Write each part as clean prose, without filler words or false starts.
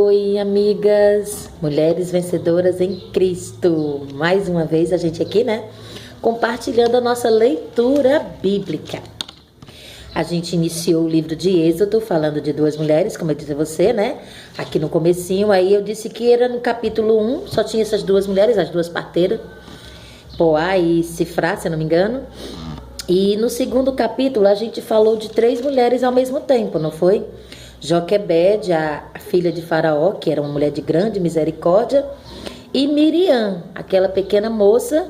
Oi, amigas, mulheres vencedoras em Cristo. Mais uma vez a gente aqui, né? Compartilhando a nossa leitura bíblica. A gente iniciou o livro de Êxodo falando de duas mulheres, como eu disse a você, né? Aqui no comecinho, aí eu disse que era no capítulo 1, só tinha essas duas mulheres, as duas parteiras, Poá e Sifrá, se eu não me engano. E no segundo capítulo a gente falou de 3 mulheres ao mesmo tempo, não foi? Joquebede, a filha de Faraó, que era uma mulher de grande misericórdia, e Miriam, aquela pequena moça,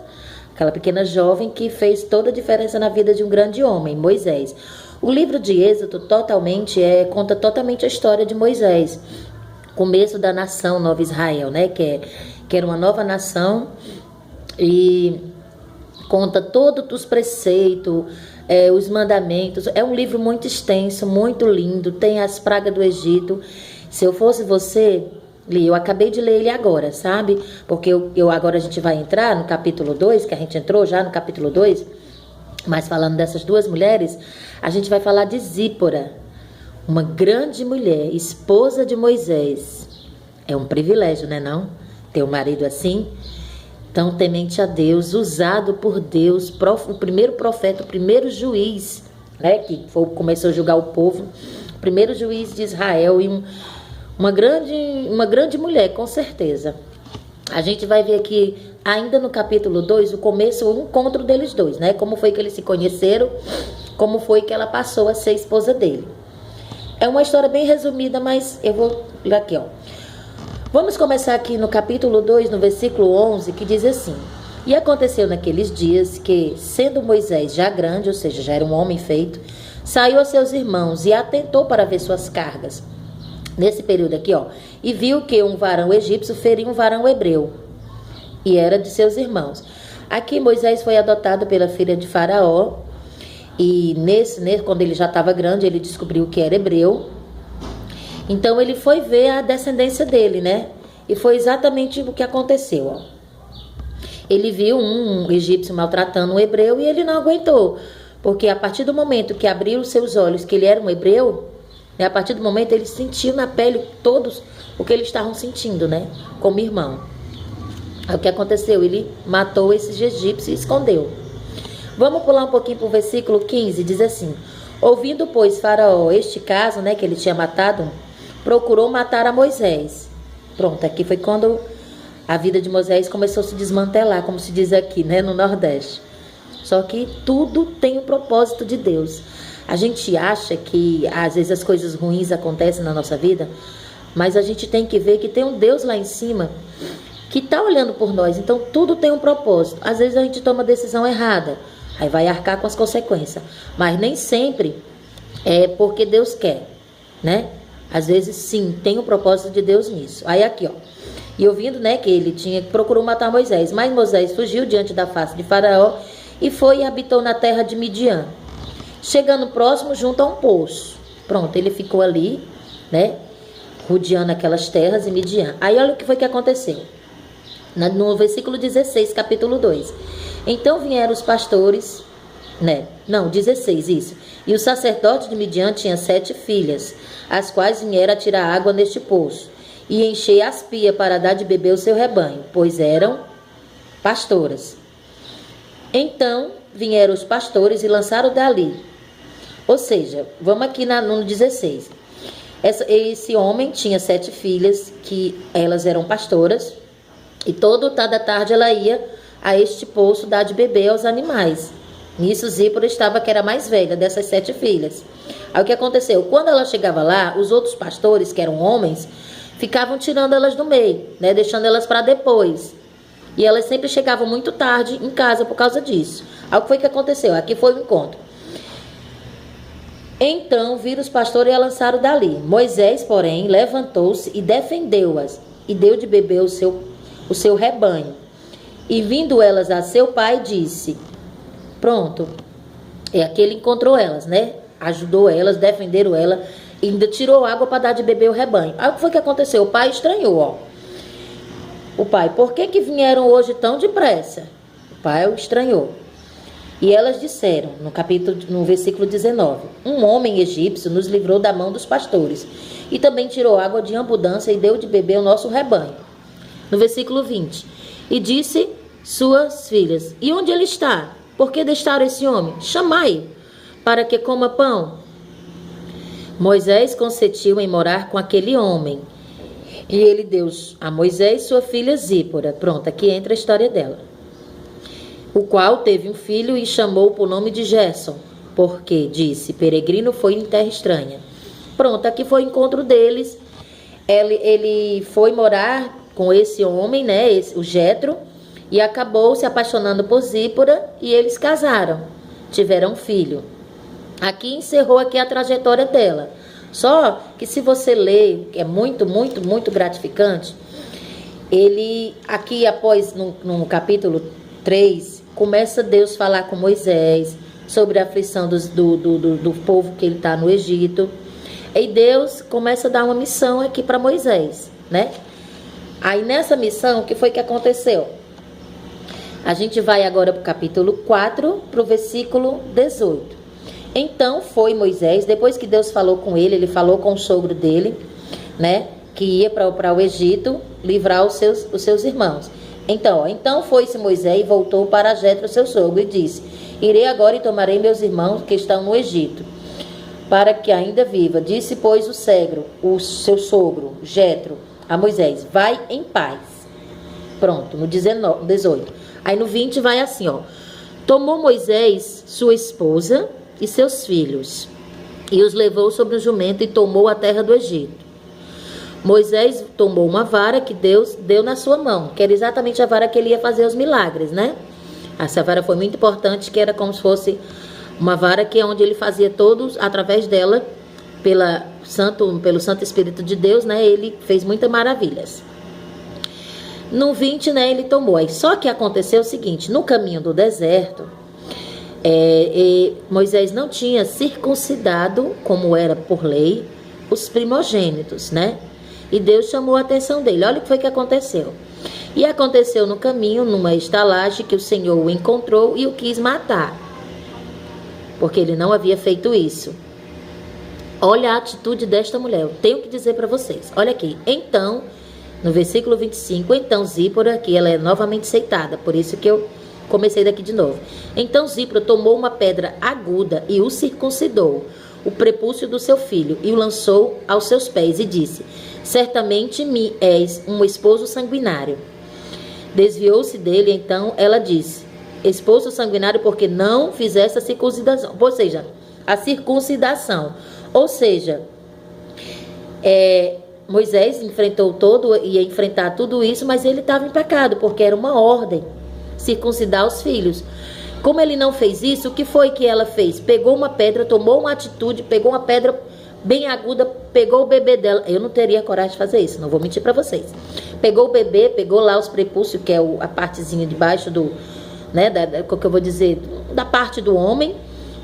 aquela pequena jovem que fez toda a diferença na vida de um grande homem, Moisés. O livro de Êxodo conta totalmente a história de Moisés, começo da nação Nova Israel, né? Que era uma nova nação, e conta todos os preceitos, os mandamentos. É um livro muito extenso, muito lindo, tem as pragas do Egito. Se eu fosse você, eu acabei de ler ele agora, sabe? Porque agora a gente vai entrar no capítulo 2, que a gente entrou já no capítulo 2, mas falando dessas duas mulheres, a gente vai falar de Zípora, uma grande mulher, esposa de Moisés. É um privilégio, né não? Ter um marido assim, tão temente a Deus, usado por Deus, o primeiro profeta, o primeiro juiz, né, que começou a julgar o povo, o primeiro juiz de Israel, e uma grande mulher, com certeza. A gente vai ver aqui, ainda no capítulo 2, o começo, o encontro deles dois, né, como foi que eles se conheceram, como foi que ela passou a ser esposa dele. É uma história bem resumida, mas eu vou ler aqui, ó. Vamos começar aqui no capítulo 2, no versículo 11, que diz assim: E aconteceu naqueles dias que, sendo Moisés já grande, ou seja, já era um homem feito, saiu a seus irmãos e atentou para ver suas cargas. Nesse período aqui, ó, e viu que um varão egípcio feria um varão hebreu, e era de seus irmãos. Aqui Moisés foi adotado pela filha de Faraó, e quando ele já estava grande, ele descobriu que era hebreu. Então ele foi ver a descendência dele, né? E foi exatamente o que aconteceu, ó. Ele viu um egípcio maltratando um hebreu e ele não aguentou. Porque a partir do momento que abriu os seus olhos que ele era um hebreu, né? A partir do momento ele sentiu na pele todos o que eles estavam sentindo, né? Como irmão. Aí o que aconteceu? Ele matou esses egípcios e escondeu. Vamos pular um pouquinho para o versículo 15, diz assim: Ouvindo, pois, Faraó este caso, né? Que ele tinha matado, procurou matar a Moisés. Pronto, aqui foi quando a vida de Moisés começou a se desmantelar, como se diz aqui, né, no Nordeste. Só que tudo tem o propósito de Deus. A gente acha que às vezes as coisas ruins acontecem na nossa vida, mas a gente tem que ver que tem um Deus lá em cima que está olhando por nós. Então tudo tem um propósito. Às vezes a gente toma a decisão errada, aí vai arcar com as consequências. Mas nem sempre é porque Deus quer, né? Às vezes, sim, tem o propósito de Deus nisso. Aí aqui, ó. E ouvindo, né, que ele procurou matar Moisés. Mas Moisés fugiu diante da face de Faraó e foi e habitou na terra de Midian. Chegando próximo, junto a um poço. Pronto, ele ficou ali, né, rodeando aquelas terras em Midian. Aí olha o que foi que aconteceu. No versículo 16, capítulo 2. Então vieram os pastores, né? Não, 16, isso. E o sacerdote de Midian tinha 7 filhas, as quais vieram a tirar água neste poço, e encher as pias para dar de beber o seu rebanho, pois eram pastoras. Então vieram os pastores e lançaram dali. Ou seja, vamos aqui no 16. Esse homem tinha 7 filhas, que elas eram pastoras, e toda tarde ela ia a este poço dar de beber aos animais. Nisso Zípora estava, que era a mais velha dessas 7 filhas. Aí o que aconteceu? Quando ela chegava lá, os outros pastores, que eram homens, ficavam tirando elas do meio, né? Deixando elas para depois. E elas sempre chegavam muito tarde em casa por causa disso. Aí o que foi que aconteceu? Aqui foi o encontro. Então viram os pastores e a lançaram dali. Moisés, porém, levantou-se e defendeu-as, e deu de beber o seu rebanho. E vindo elas a seu pai, disse... Pronto, aqui ele encontrou elas, né? Ajudou elas, defenderam ela, e ainda tirou água para dar de beber o rebanho. Aí o que foi que aconteceu? O pai estranhou, ó. O pai, por que vieram hoje tão depressa? O pai estranhou. E elas disseram, no versículo 19, um homem egípcio nos livrou da mão dos pastores E também tirou água de abundância e deu de beber ao nosso rebanho. No versículo 20. E disse suas filhas: e onde ele está? Por que deixaram esse homem? Chamai-o, para que coma pão. Moisés consentiu em morar com aquele homem. E ele deu a Moisés sua filha Zípora. Pronto, aqui entra a história dela. O qual teve um filho e chamou por nome de Gerson, porque, disse, peregrino foi em terra estranha. Pronto, aqui foi o encontro deles. Ele foi morar com esse homem, né, o Jetro, e acabou se apaixonando por Zípora, e eles casaram, tiveram um filho. Aqui encerrou aqui a trajetória dela. Só que se você ler, é muito, muito, muito gratificante, ele, aqui após, no capítulo 3, começa Deus a falar com Moisés sobre a aflição do povo que ele está no Egito. E Deus começa a dar uma missão aqui para Moisés, né? Aí nessa missão, o que foi que aconteceu? A gente vai agora para o capítulo 4, para o versículo 18. Então foi Moisés, depois que Deus falou com ele, ele falou com o sogro dele, né, que ia para o Egito livrar os seus irmãos. Então foi-se Moisés e voltou para Jetro, seu sogro, e disse: irei agora e tomarei meus irmãos que estão no Egito, para que ainda viva. Disse, pois, o seu sogro, Jetro, a Moisés: vai em paz. Pronto, no 18. Aí no 20 vai assim, ó. Tomou Moisés sua esposa e seus filhos, e os levou sobre o jumento e tomou a terra do Egito. Moisés tomou uma vara que Deus deu na sua mão, que era exatamente a vara que ele ia fazer os milagres, né? Essa vara foi muito importante, que era como se fosse uma vara que é onde ele fazia todos, através dela, pelo Santo Espírito de Deus, né? Ele fez muitas maravilhas. No 20, né, ele tomou. Aí, só que aconteceu o seguinte: no caminho do deserto, Moisés não tinha circuncidado, como era por lei, os primogênitos, né? E Deus chamou a atenção dele. Olha o que foi que aconteceu. E aconteceu no caminho, numa estalagem, que o Senhor o encontrou e o quis matar, porque ele não havia feito isso. Olha a atitude desta mulher. Eu tenho que dizer para vocês. Olha aqui. Então, no versículo 25, então Zípora, que ela é novamente aceitada, por isso que eu comecei daqui de novo. Então Zípora tomou uma pedra aguda e o circuncidou, o prepúcio do seu filho, e o lançou aos seus pés, e disse: certamente me és um esposo sanguinário. Desviou-se dele, então ela disse: esposo sanguinário, porque não fizesse a circuncidação. Ou seja, a circuncidação. Ou seja, Moisés ia enfrentar tudo isso, mas ele estava em pecado, porque era uma ordem circuncidar os filhos. Como ele não fez isso, o que foi que ela fez? Pegou uma pedra, tomou uma atitude, pegou uma pedra bem aguda, pegou o bebê dela. Eu não teria coragem de fazer isso, não vou mentir para vocês. Pegou o bebê, pegou lá os prepúcios, que é a partezinha de baixo do, né, que eu vou dizer, da parte do homem,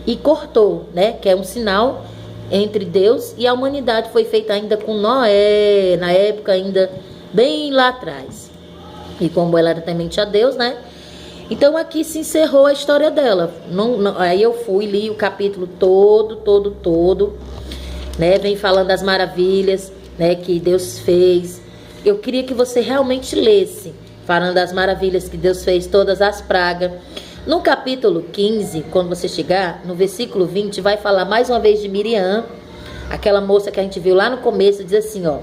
e cortou, né, que é um sinal entre Deus e a humanidade. Foi feita ainda com Noé, na época ainda bem lá atrás. E como ela era temente a Deus, né? Então aqui se encerrou a história dela. Aí eu fui, li o capítulo todo, né? Vem falando das maravilhas, né, que Deus fez. Eu queria que você realmente lesse, falando das maravilhas que Deus fez, todas as pragas. No capítulo 15, quando você chegar, no versículo 20, vai falar mais uma vez de Miriam, aquela moça que a gente viu lá no começo. Diz assim, ó: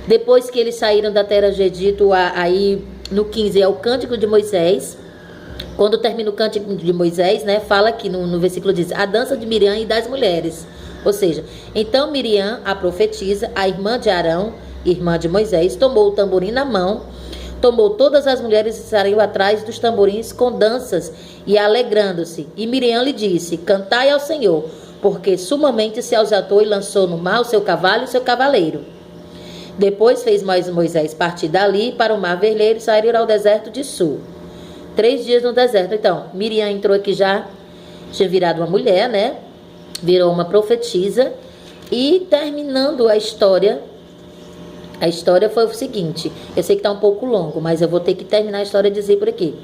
depois que eles saíram da terra de Egito, aí no 15 é o cântico de Moisés. Quando termina o cântico de Moisés, né, fala aqui no versículo, diz: a dança de Miriam e das mulheres. Ou seja, então Miriam, a profetisa, a irmã de Arão, irmã de Moisés, tomou o tamborim na mão, tomou todas as mulheres e saiu atrás dos tamborins com danças e alegrando-se. E Miriam lhe disse: cantai ao Senhor, porque sumamente se ausentou e lançou no mar o seu cavalo e o seu cavaleiro. Depois fez mais Moisés partir dali para o mar vermelho e sair ao deserto de Sul. 3 dias no deserto. Então, Miriam entrou aqui, já tinha virado uma mulher, né? Virou uma profetisa. E terminando a história foi o seguinte. Eu sei que está um pouco longo, mas eu vou ter que terminar a história de dizer por aqui.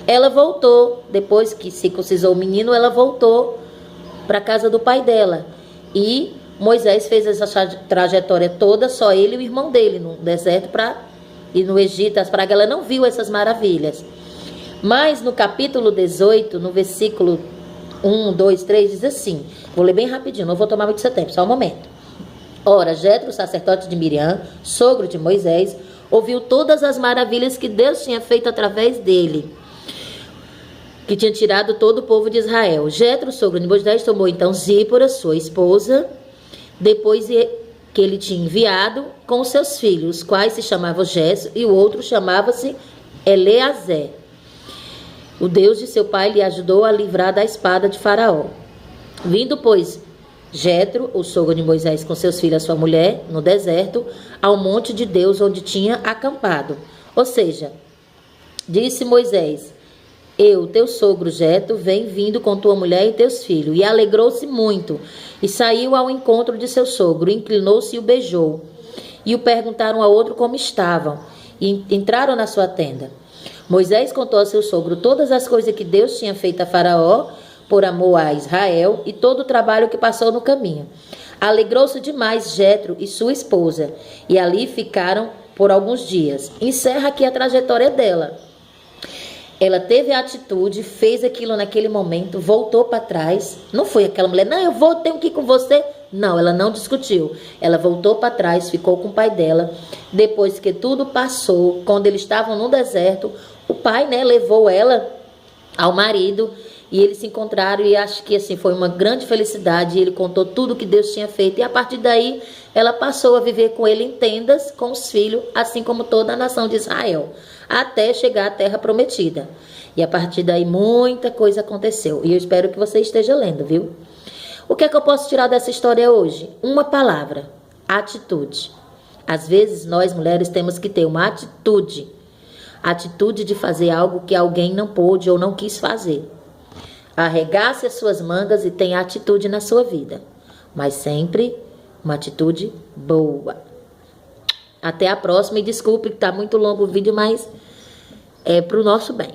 Ela voltou, depois que circuncisou o menino, ela voltou para a casa do pai dela. E Moisés fez essa trajetória toda, só ele e o irmão dele, no deserto e no Egito. As pragas, ela não viu essas maravilhas. Mas no capítulo 18, no versículo 1, 2, 3, diz assim, vou ler bem rapidinho, não vou tomar muito seu tempo, só um momento. Ora, Jetro, sacerdote de Miriam, sogro de Moisés, ouviu todas as maravilhas que Deus tinha feito através dele, que tinha tirado todo o povo de Israel. Jetro, sogro de Moisés, tomou então Zípora, sua esposa, depois que ele tinha enviado, com seus filhos, os quais se chamavam Gesso, e o outro chamava-se Eleazar. O Deus de seu pai lhe ajudou a livrar da espada de Faraó. Vindo, pois, Jetro, o sogro de Moisés, com seus filhos e sua mulher, no deserto, ao monte de Deus, onde tinha acampado. Ou seja, disse Moisés, eu, teu sogro Jetro, vem vindo com tua mulher e teus filhos. E alegrou-se muito, e saiu ao encontro de seu sogro, inclinou-se e o beijou. E o perguntaram ao outro como estavam, e entraram na sua tenda. Moisés contou a seu sogro todas as coisas que Deus tinha feito a Faraó, por amor a Israel, e todo o trabalho que passou no caminho. Alegrou-se demais Jetro e sua esposa, e ali ficaram por alguns dias. Encerra aqui a trajetória dela. Ela teve a atitude, fez aquilo naquele momento, voltou para trás. Não foi aquela mulher, não, eu tenho que ir com você. Não, ela não discutiu. Ela voltou para trás, ficou com o pai dela. Depois que tudo passou, quando eles estavam no deserto, o pai, levou ela ao marido e eles se encontraram e acho que assim foi uma grande felicidade. Ele contou tudo que Deus tinha feito e a partir daí ela passou a viver com ele em tendas com os filhos, assim como toda a nação de Israel, até chegar à terra prometida. E a partir daí muita coisa aconteceu e eu espero que você esteja lendo, viu? O que é que eu posso tirar dessa história hoje? Uma palavra: atitude. Às vezes nós mulheres temos que ter uma atitude de fazer algo que alguém não pôde ou não quis fazer. Arregace as suas mangas e tenha atitude na sua vida, mas sempre uma atitude boa. Até a próxima e desculpe que está muito longo o vídeo, mas é para o nosso bem.